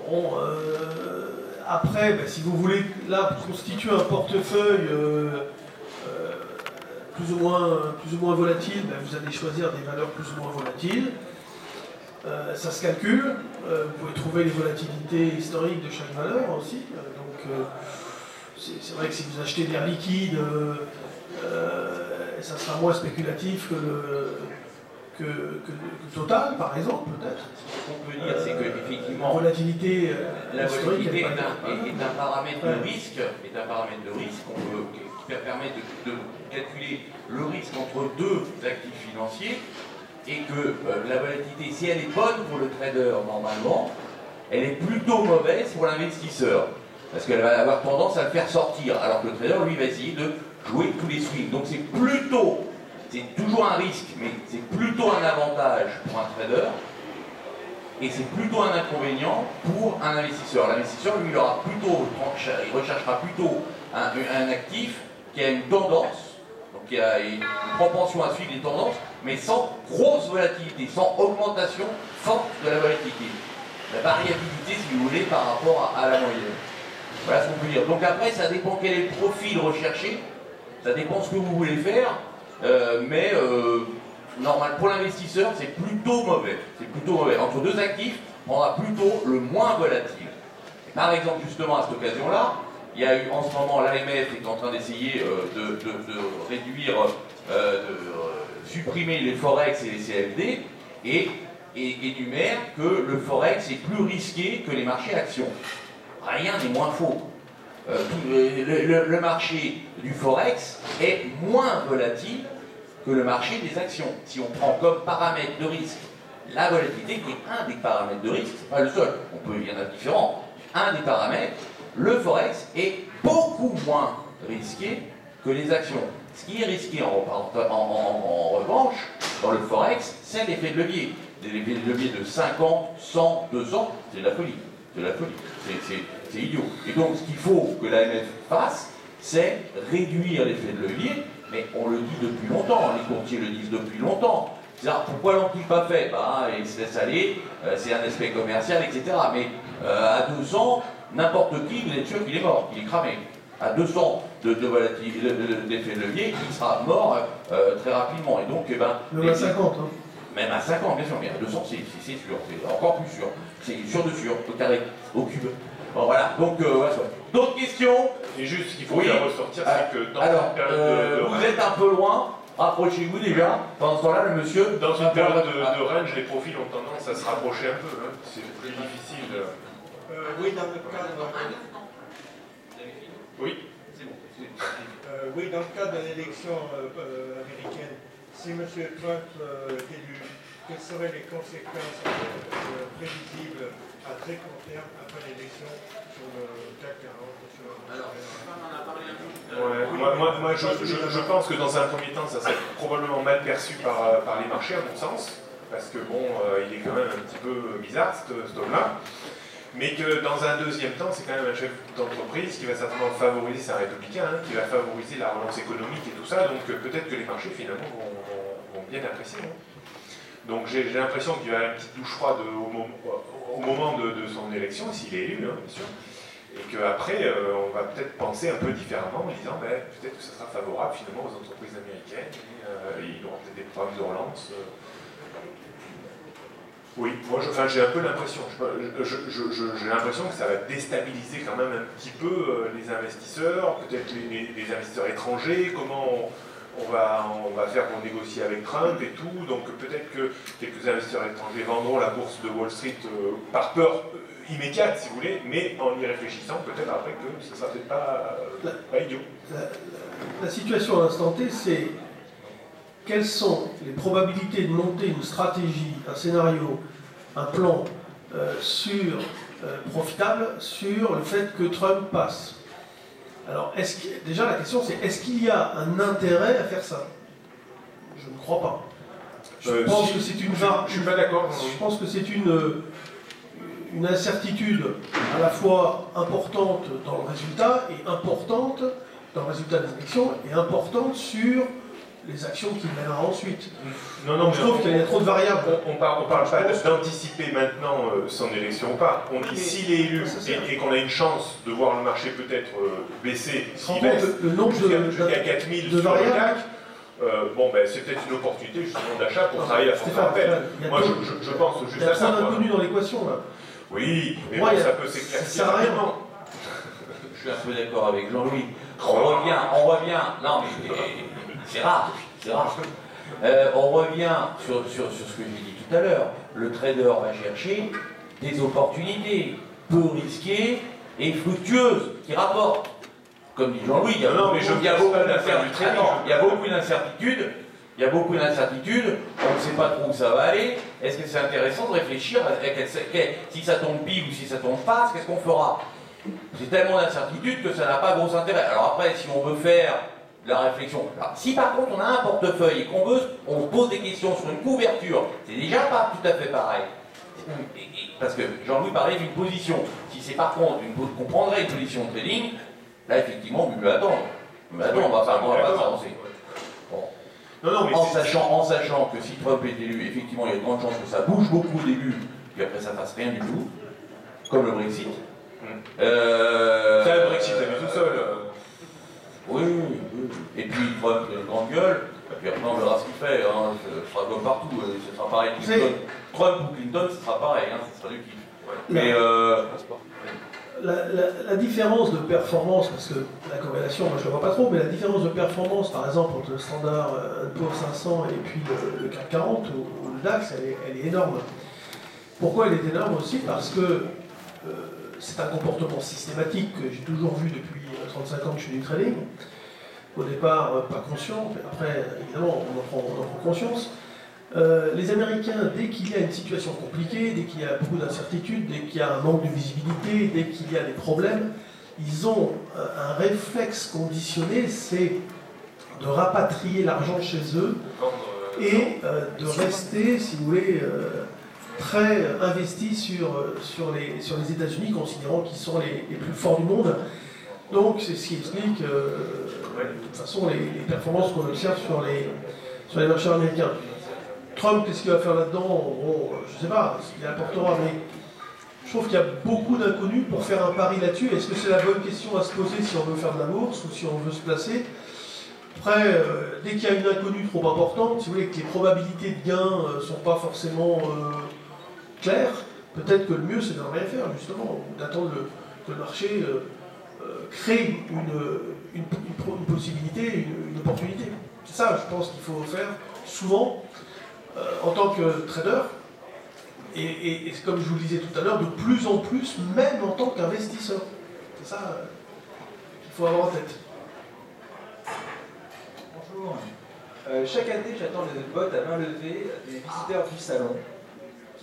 Bon, après, ben, si vous voulez là constituer un portefeuille plus ou moins volatile, ben, vous allez choisir des valeurs plus ou moins volatiles. Ça se calcule. Vous pouvez trouver les volatilités historiques de chaque valeur aussi. C'est vrai que si vous achetez des liquides, ça sera moins spéculatif que Total, par exemple, peut-être. Ce qu'on peut dire, c'est qu'effectivement, la volatilité est un paramètre de risque, qui permet de calculer le risque entre deux actifs financiers, et que la volatilité, si elle est bonne pour le trader normalement, elle est plutôt mauvaise pour l'investisseur, parce qu'elle va avoir tendance à le faire sortir, alors que le trader, lui, va essayer de jouer tous les swings. Donc c'est toujours un risque, mais c'est plutôt un avantage pour un trader, et c'est plutôt un inconvénient pour un investisseur. L'investisseur, lui, il recherchera plutôt un actif qui a une tendance, donc qui a une propension à suivre les tendances, mais sans grosse volatilité, sans augmentation forte de la volatilité. La variabilité, si vous voulez, par rapport à la moyenne. Voilà ce qu'on peut dire. Donc après, ça dépend quel est le profil recherché, ça dépend ce que vous voulez faire, normal, pour l'investisseur, c'est plutôt mauvais. C'est plutôt mauvais. Entre deux actifs, on aura plutôt le moins volatile. Et par exemple, justement, à cette occasion-là, il y a eu en ce moment, l'AMF est en train d'essayer de réduire, de supprimer les Forex et les CFD, et énumère que le Forex est plus risqué que les marchés actions. Rien n'est moins faux. Le marché du Forex est moins volatile que le marché des actions. Si on prend comme paramètre de risque la volatilité, qui est un des paramètres de risque, c'est pas le seul, il y en a différents, un des paramètres, le Forex est beaucoup moins risqué que les actions. Ce qui est risqué en revanche, dans le Forex, c'est l'effet de levier. Des effets de levier de 50, 100, 200, c'est de la folie. C'est de la folie. C'est idiot. Et donc, ce qu'il faut que l'AMF fasse, c'est réduire l'effet de levier, mais on le dit depuis longtemps, les courtiers le disent depuis longtemps. C'est-à-dire, pourquoi l'ont-ils pas fait? Ils se laissent aller, c'est un aspect commercial, etc. Mais à 200, n'importe qui, vous êtes sûr qu'il est mort, qu'il est cramé. À 200 de volatilité, d'effet de levier, il sera mort très rapidement. Et donc, même à 50, hein. Même à 50, bien sûr, mais à 200, c'est sûr, c'est encore plus sûr. C'est sûr de sûr, au carré, au cube. Bon, voilà, donc, voilà. D'autres questions? Et juste, ce qu'il faut faire ressortir, c'est que dans une période de vous êtes un peu loin, rapprochez-vous déjà. Pendant ce temps-là, le monsieur... Dans une période de range, les profils ont tendance à se rapprocher un peu. Hein. C'est plus difficile. Oui, dans le cadre... Oui. Oui, dans le cadre de l'élection américaine, si M. Trump est élu, quelles seraient les conséquences prévisibles à très court terme après l'élection sur le CAC 40 sur Alors, on en a parlé un peu. Moi, je pense que dans un premier temps, ça serait probablement mal perçu par les marchés, à mon sens, parce que bon, il est quand même un petit peu bizarre, cet homme-là. Mais que dans un deuxième temps, c'est quand même un chef d'entreprise qui va certainement favoriser, c'est un républicain, hein, qui va favoriser la relance économique et tout ça, donc peut-être que les marchés finalement vont bien apprécier. Hein. Donc j'ai l'impression qu'il va y avoir une petite douche froide au moment de son élection, s'il est élu, hein, bien sûr, et qu'après on va peut-être penser un peu différemment en disant peut-être que ça sera favorable finalement aux entreprises américaines, et ils auront peut-être des programmes de relance. Oui, moi j'ai un peu l'impression, j'ai l'impression que ça va déstabiliser quand même un petit peu les investisseurs, peut-être les investisseurs étrangers, comment on va faire pour négocier avec Trump et tout, donc peut-être que quelques investisseurs étrangers vendront la bourse de Wall Street par peur immédiate si vous voulez, mais en y réfléchissant peut-être après que ce ne sera peut-être pas idiot. La situation à l'instant T, c'est quelles sont les probabilités de monter une stratégie, un scénario, un plan profitable sur le fait que Trump passe. Alors, déjà la question c'est, est-ce qu'il y a un intérêt à faire ça? Je ne crois pas. Je pense que c'est une... Je suis pas d'accord. Je pense que c'est une incertitude à la fois importante dans le résultat et importante dans le résultat des élections et importante sur les actions qu'il mènera ensuite. Non, non, je trouve qu'il y a trop de variables. On parle pas d'anticiper maintenant son élection ou pas. On dit s'il est élu et qu'on a une chance de voir le marché peut-être baisser, s'il baisse, le nombre jusqu'à 4000 sur le CAC, bon, ben, c'est peut-être une opportunité justement d'achat pour travailler à son appel. Moi, je pense juste à ça. Il y a trop d'inconnus dans l'équation, là. Oui, mais bon, ça peut s'éclaircir rapidement. Je suis un peu d'accord avec Jean-Louis. On revient. Non, mais c'est rare. On revient sur ce que j'ai dit tout à l'heure. Le trader va chercher des opportunités peu risquées et fructueuses qui rapportent. Comme dit Jean-Louis, il y a beaucoup d'incertitudes. Il y a beaucoup d'incertitudes, on ne sait pas trop où ça va aller. Est-ce que c'est intéressant de réfléchir à si ça tombe pile ou si ça tombe face, qu'est-ce qu'on fera? C'est tellement d'incertitudes que ça n'a pas gros intérêt. Alors après, si on veut faire de la réflexion, alors, si par contre on a un portefeuille et on se pose des questions sur une couverture, c'est déjà pas tout à fait pareil. Parce que Jean-Louis parlait d'une position. Si c'est par contre qu'on prendrait une position de trading, là effectivement, on peut attendre. Mais attends, on va pas s'avancer. Bon. Non, mais en sachant que si Trump est élu, effectivement, il y a de grandes chances que ça bouge beaucoup au début, puis après ça fasse rien du tout, comme le Brexit. Ça, le Brexit, t'as vu tout seul. Oui. Et puis Trump, il a une grande gueule, et puis après on verra ce qu'il fait, hein. Ce sera comme partout, ce sera pareil. Trump ou Clinton, ce sera pareil, hein. Ce sera du kiff. Mais la différence de performance, parce que la corrélation, moi je ne la vois pas trop, mais la différence de performance, par exemple, entre le standard Poor's 500 et puis le CAC 40 ou le DAX, elle est énorme. Pourquoi elle est énorme aussi? Parce que c'est un comportement systématique que j'ai toujours vu depuis 35 ans que je fais du trading. Au départ, pas conscient, mais après, évidemment, on en prend conscience. Les Américains, dès qu'il y a une situation compliquée, dès qu'il y a beaucoup d'incertitudes, dès qu'il y a un manque de visibilité, dès qu'il y a des problèmes, ils ont un réflexe conditionné, c'est de rapatrier l'argent chez eux et de rester, si vous voulez, très investis sur les États-Unis, considérant qu'ils sont les plus forts du monde. Donc c'est ce qui explique de toute façon les performances qu'on observe sur les marchés américains. Trump, qu'est-ce qu'il va faire là-dedans? Bon, je ne sais pas ce qu'il apportera, mais je trouve qu'il y a beaucoup d'inconnus pour faire un pari là-dessus. Est-ce que c'est la bonne question à se poser si on veut faire de la bourse ou si on veut se placer? Après, dès qu'il y a une inconnue trop importante, si vous voulez que les probabilités de gain ne sont pas forcément claires, peut-être que le mieux c'est de ne rien faire, justement, ou d'attendre que le marché crée une possibilité, une opportunité. C'est ça, je pense qu'il faut faire souvent. En tant que trader, et comme je vous le disais tout à l'heure, de plus en plus, même en tant qu'investisseur. C'est ça qu'il faut avoir en tête. Bonjour. Chaque année, j'attends les votes à main levée des visiteurs du salon,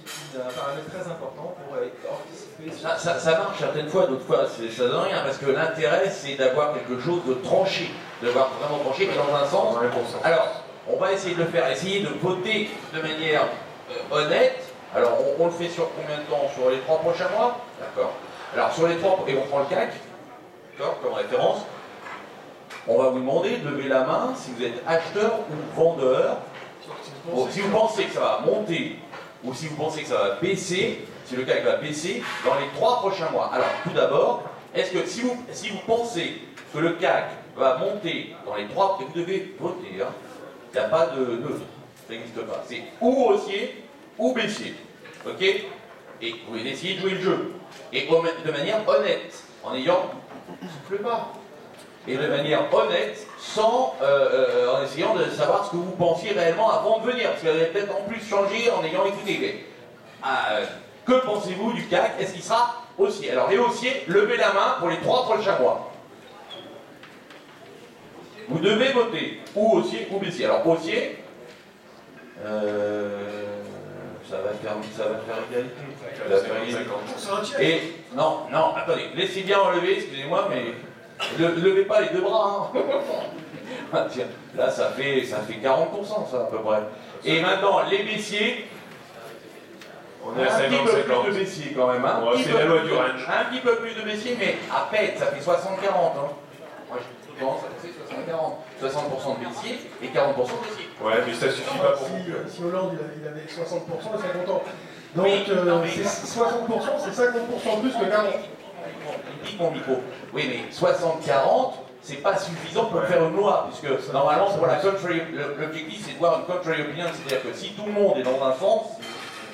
qui est un paramètre très important pour anticiper. Ça marche certaines fois, d'autres fois ça donne rien, parce que l'intérêt c'est d'avoir quelque chose de tranché, d'avoir vraiment tranché, mais dans un sens. Alors, on va essayer de le faire, essayer de voter de manière honnête. Alors, on le fait sur combien de temps? Sur les 3 prochains mois? D'accord. Alors, sur les 3, et on prend le CAC, d'accord, comme référence. On va vous demander de lever la main si vous êtes acheteur ou vendeur. Si vous pensez que ça va monter, ou si vous pensez que ça va baisser, si le CAC va baisser dans les 3 prochains mois. Alors, tout d'abord, est-ce que si vous pensez que le CAC va monter dans les 3, et vous devez voter, hein, il n'y a pas de neutre, ça n'existe pas. C'est ou haussier ou baissier. Ok? Et vous pouvez essayer de jouer le jeu. Et de manière honnête, en ayant. Souffle pas. Et de manière honnête, en essayant de savoir ce que vous pensiez réellement avant de venir. Parce que vous allez peut-être en plus changer en ayant écouté. Que pensez-vous du CAC? Est-ce qu'il sera haussier? Alors les haussiers, levez la main pour les 3 prochains mois. Vous devez voter ou haussier ou baissier. Alors haussier, ça va faire égalité. Et non, attendez, laissez bien enlever, excusez-moi, mais ne levez pas les 2 bras. Hein. Tiens, là ça fait 40% ça à peu près. Et maintenant les baissiers. On est à un 50, petit peu plus de baissier quand même. Hein. C'est la loi du range. Un petit peu plus de baissier, mais à peine, ça fait 60-40. Hein. plutôt tendance à passer 60-40. 60% de baissier et 40% de baissier. Ouais, mais ça suffit pas pour... Si Hollande il avait 60% et 50 ans. Donc Oui, non, mais... c'est 60%, c'est 50% plus que 40. Il pique mon micro. Oui, mais 60-40, c'est pas suffisant pour faire une loi, puisque normalement, pour la contrary, l'objectif c'est de voir une contrary opinion, c'est-à-dire que si tout le monde est dans un sens,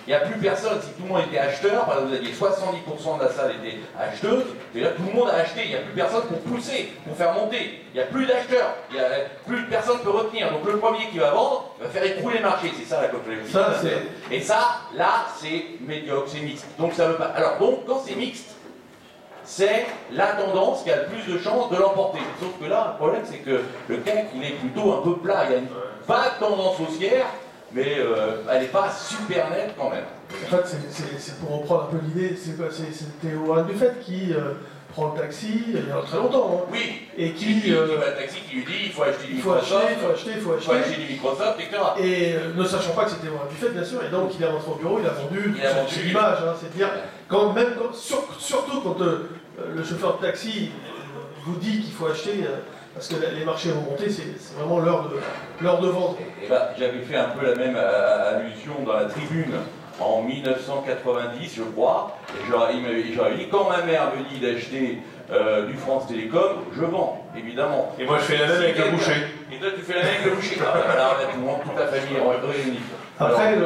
il n'y a plus personne. Si tout le monde était acheteur, par exemple, vous aviez 70% de la salle était acheteuse, c'est-à-dire que tout le monde a acheté, il n'y a plus personne pour pousser, pour faire monter. Il n'y a plus d'acheteurs, plus personne ne peut retenir. Donc le premier qui va vendre, il va faire écrouler le marché. C'est ça la contrary opinion. Et ça, là, c'est médiocre, c'est mixte. Donc ça veut pas. Alors donc, quand c'est mixte, c'est la tendance qui a le plus de chances de l'emporter. Sauf que là, le problème, c'est que le CAC, il est plutôt un peu plat. Il y a une vague tendance haussière, mais elle n'est pas super nette quand même. En fait, c'est pour reprendre un peu l'idée, c'était Warren Buffett qui prend le taxi, il y a très longtemps, hein, Oui, et qui va le taxi qui lui dit il faut acheter du Microsoft, il faut acheter du Microsoft, etc. Et ne sachant pas que c'était Warren Buffett, bien sûr, et donc il est rentré au bureau, il a vendu l'image, hein, c'est-à-dire, surtout quand le chauffeur de taxi vous dit qu'il faut acheter, parce que les marchés vont monter, c'est vraiment l'heure de vendre. Et bah, j'avais fait un peu la même allusion dans la tribune en 1990, je crois, et j'aurais dit, quand ma mère me dit d'acheter du France Télécom, je vends, évidemment. Et moi je fais la même avec le boucher. Et toi tu fais la même avec le boucher. Alors là, tout le monde, toute la famille est réunie. Après,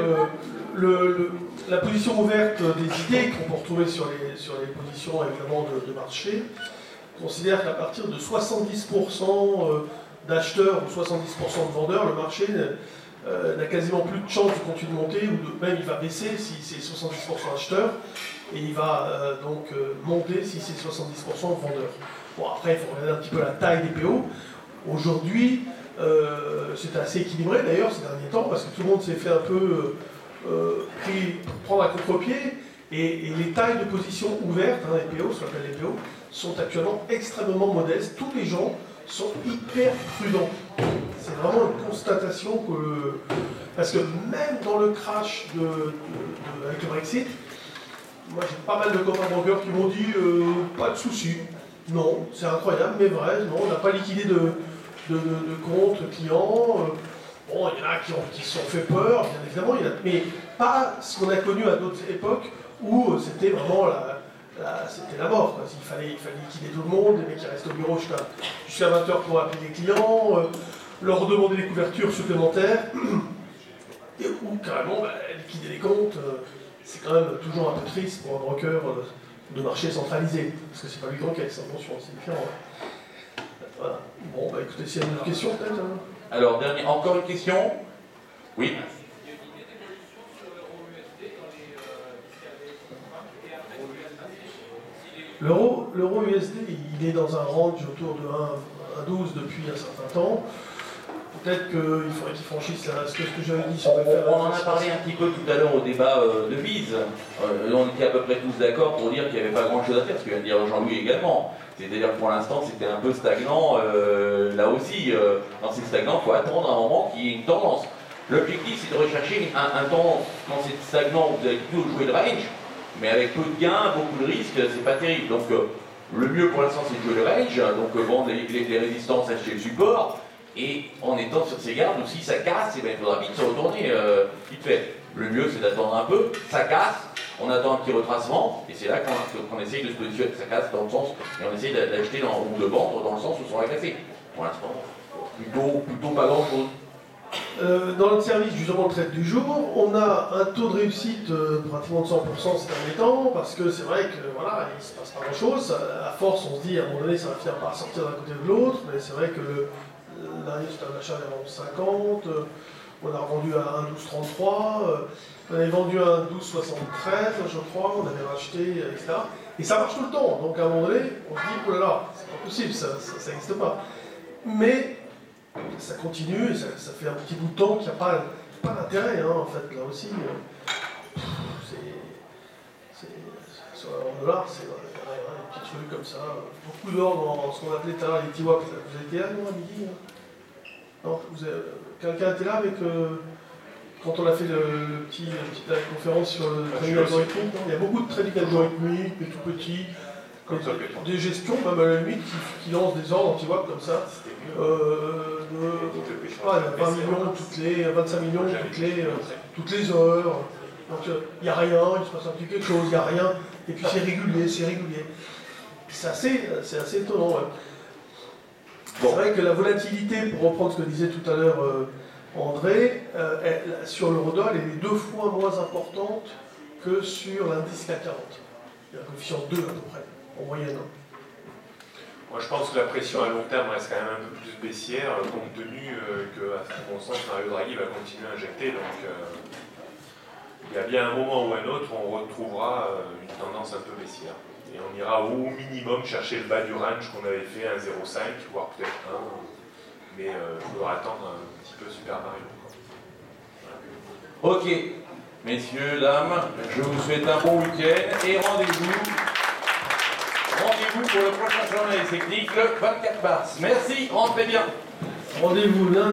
la position ouverte des idées qu'on peut retrouver sur les positions évidemment de marché considère qu'à partir de 70% d'acheteurs ou 70% de vendeurs, le marché n'a quasiment plus de chance de continuer de monter, ou même il va baisser si c'est 70% acheteurs, et il va donc monter si c'est 70% vendeurs. Bon, après, il faut regarder un petit peu la taille des PO. Aujourd'hui, c'est assez équilibré d'ailleurs ces derniers temps, parce que tout le monde s'est fait un peu prendre à contre-pied, et les tailles de position ouvertes, hein, les PO, ce qu'on appelle les PO, sont actuellement extrêmement modestes. Tous les gens sont hyper prudents. C'est vraiment une constatation que... Parce que même dans le crash avec le Brexit, moi j'ai pas mal de copains brokers qui m'ont dit pas de soucis. Non, c'est incroyable, mais vrai, non, on n'a pas liquidé de comptes clients. Bon, il y en a qui se sont fait peur, bien évidemment, mais pas ce qu'on a connu à d'autres époques où c'était vraiment c'était la mort. Il fallait liquider tout le monde, les mecs qui restent au bureau jusqu'à 20h pour appeler les clients, leur demander des couvertures supplémentaires, ou carrément liquider les comptes. C'est quand même toujours un peu triste pour un broker de marché centralisé, parce que c'est pas lui qui encaisse, attention, c'est différent. Voilà. Bon, bah écoutez, s'il y a une autre question peut-être. Hein. Alors, encore une question? Oui. L'euro USD, il est dans un range autour de 1,12 depuis un certain temps. Peut-être qu'il faudrait qu'il franchisse ce que j'avais dit sur On en a parlé un petit peu tout à l'heure au débat de Bise. On était à peu près tous d'accord pour dire qu'il n'y avait pas grand-chose à faire, ce que vient de dire Jean-Louis également. C'est-à-dire que pour l'instant, c'était un peu stagnant. Là aussi, quand c'est stagnant, il faut attendre un moment qu'il y ait une tendance. L'objectif, c'est de rechercher un temps, quand c'est stagnant, vous allez plutôt jouer le range, mais avec peu de gains, beaucoup de risques, c'est pas terrible. Donc, le mieux pour l'instant, c'est de jouer le range, donc vendre les résistances, acheter le support, et en étant sur ses gardes, ou si ça casse, il faudra vite se retourner vite fait. Le mieux, c'est d'attendre un peu, ça casse, on attend un petit retracement, et c'est là qu'on essaye de se positionner, ça casse dans le sens, et on essaye d'acheter ou de vendre dans le sens où ça va casser. Pour l'instant, plutôt pas grand-chose. Dans notre service justement de trade du jour, on a un taux de réussite pratiquement de 100% ces derniers temps, parce que c'est vrai que voilà, il se passe pas grand chose. À force, on se dit à un moment donné ça va finir par sortir d'un côté ou de l'autre, mais c'est vrai que le dernier c'était un achat à 11,50, on a revendu à 1,1233, on avait vendu à 1,1273 je crois, on avait racheté, etc. Et ça marche tout le temps, donc à un moment donné, on se dit oh là là, c'est pas possible, ça n'existe pas. Mais ça continue, et ça fait un petit bout de temps qu'il n'y a pas d'intérêt, hein, en fait, là aussi. En dollars, c'est des petits trucs comme ça. Beaucoup d'or dans ce qu'on appelait tout à l'heure les TWAP. Vous avez été là, non, à midi? Non, quelqu'un était là avec. Quand on a fait la conférence sur le trading algorithmique, il y a beaucoup de trading algorithmique, mais tout petit. Comme ça, peut-être. Des gestions, même à la limite, qui lancent des ordres anti-WAP comme ça. C'était mieux. Je sais pas, 20 millions toutes les, 25 millions toutes les heures. Donc il n'y a rien, il se passe un petit quelque chose, il n'y a rien. Et puis c'est régulier, c'est régulier. C'est assez étonnant. Ouais. Bon. C'est vrai que la volatilité, pour reprendre ce que disait tout à l'heure André, sur l'eurodoll, elle est 2 fois moins importante que sur l'indice CAC 40. Il y a un coefficient 2 à peu près, en moyenne. Moi, je pense que la pression à long terme reste quand même un peu plus baissière, compte tenu que, à mon sens, Mario Draghi va continuer à injecter. Donc, il y a bien un moment ou un autre où on retrouvera une tendance un peu baissière. Et on ira au minimum chercher le bas du range qu'on avait fait, 1,05, voire peut-être 1. Mais il faudra attendre un petit peu Super Mario. Ok, messieurs, dames, je vous souhaite un bon week-end et rendez-vous pour le prochain journal technique le 24 mars. Merci, rentrez bien. Rendez-vous lundi.